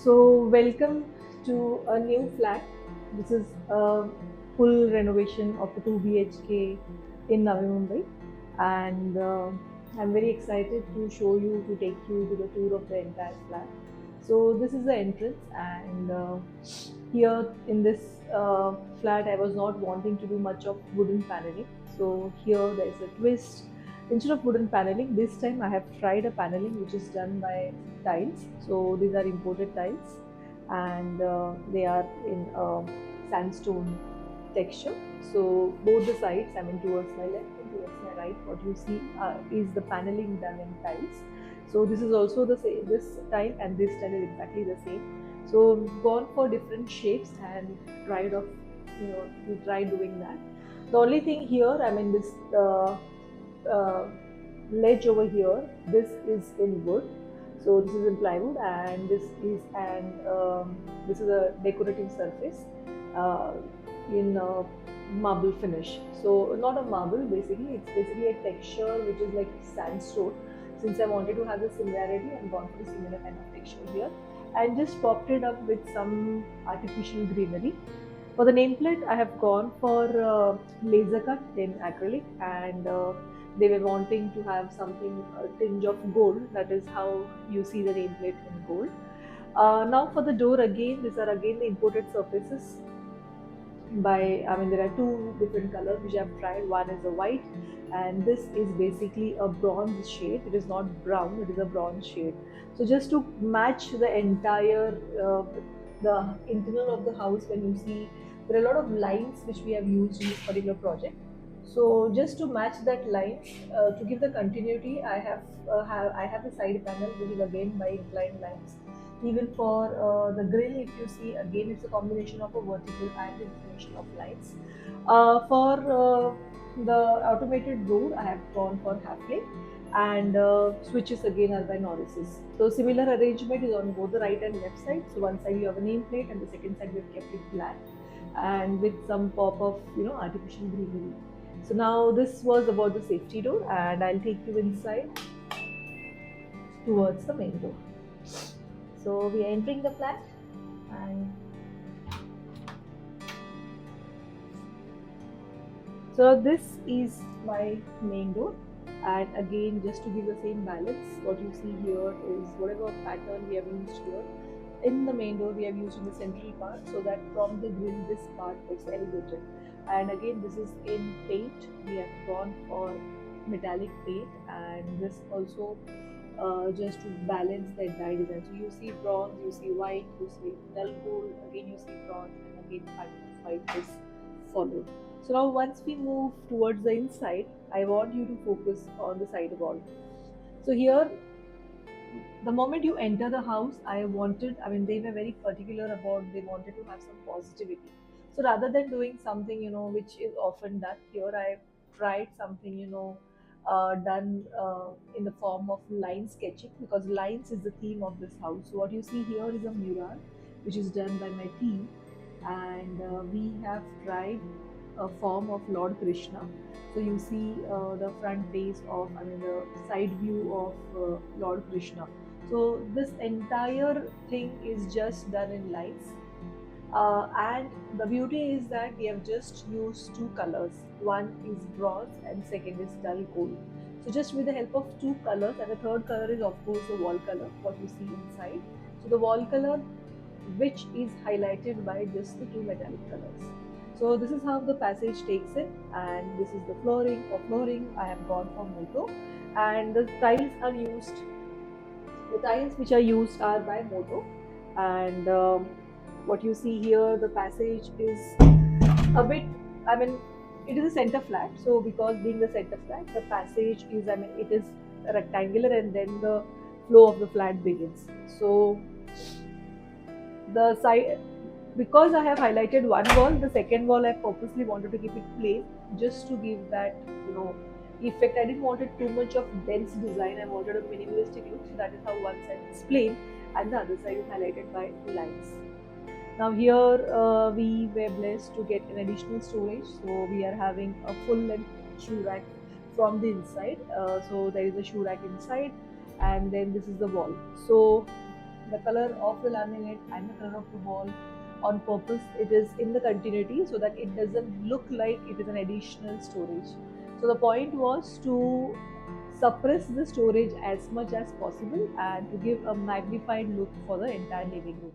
So, welcome to a new flat. This is a full renovation of the 2 BHK in Navi Mumbai, and I'm very excited to show you, to take you to the tour of the entire flat. So, this is the entrance, and here in this flat, I was not wanting to do much of wooden paneling. So, here there is a twist. Instead of wooden paneling, this time I have tried a paneling which is done by tiles. So these are imported tiles, and they are in sandstone texture. So both the sides, I mean towards my left and towards my right, what you see is the paneling done in tiles. So this is also the same. This tile and this tile is exactly the same. So we've gone for different shapes and tried of we tried doing that. The only thing here, I mean this uh, ledge over here, this is in wood. So this is in plywood, and this is a decorative surface uh, in marble finish. So not a marble, basically it's basically a texture which is like sandstone. Since I wanted to have the similarity, I'm gone for a similar kind of texture here, and just popped it up with some artificial greenery. For the nameplate, I have gone for laser cut in acrylic, and they were wanting to have something a tinge of gold. That is how you see the nameplate in gold. Now for the door again, these are again the imported surfaces by, I mean there are two different colors which I've tried. One is a white, and this is basically a bronze shade. It is not brown, it is a bronze shade. So just to match the entire the internal of the house, when you see there are a lot of lines which we have used in this particular project. So just to match that line, to give the continuity, I have the side panel which is again by inclined lines. Even for the grill, if you see, again it's a combination of a vertical and inclination of lines. For the automated door, I have gone for half plane, and switches again are by Norris's. So similar arrangement is on both the right and left side. So one side you have a nameplate, and the second side we've kept it flat, and with some pop of artificial greenery. So now this was about the safety door, and I'll take you inside towards the main door. So we are entering the flat, and so this is my main door. And again, just to give the same balance, what you see here is whatever pattern we have used here. In the main door, we have used in the central part, so that from the grill this part gets elevated. And again, this is in paint. We have gone for metallic paint, and this also just to balance the entire design. So you see bronze, you see white, you see dull gold, again you see bronze, and again pattern of white is followed. So now once we move towards the inside, I want you to focus on the side wall. So here, the moment you enter the house, I mean they were very particular about, they wanted to have some positivity. So rather than doing something which is often done, here I tried something done in the form of line sketching, because lines is the theme of this house. So what you see here is a mural which is done by my team, and we have tried a form of Lord Krishna. So you see the front face of, I mean the side view of Lord Krishna. So this entire thing is just done in lines. And the beauty is that we have just used two colors. One is bronze and second is dull gold. So just with the help of two colors, and the third color is of course the wall color, what you see inside. So the wall color, which is highlighted by just the two metallic colors. So this is how the passage takes it, and this is the flooring. For flooring, I have gone for Moto, and the tiles are used. The tiles which are used are by Moto, and what you see here, the passage is a bit, I mean it is a center flat. So because being the center flat, the passage is, I mean it is rectangular, and then the flow of the flat begins. So the side, because I have highlighted one wall, the second wall I purposely wanted to keep it plain, just to give that effect. I didn't want it too much of dense design. I wanted a minimalistic look, so that is how one side is plain and the other side is highlighted by lines. Now here we were blessed to get an additional storage, so we are having a full length shoe rack from the inside. So there is a shoe rack inside, and then this is the wall. So the color of the laminate and the color of the wall on purpose. It is in the continuity so that it doesn't look like it is an additional storage. So the point was to suppress the storage as much as possible and to give a magnified look for the entire living room.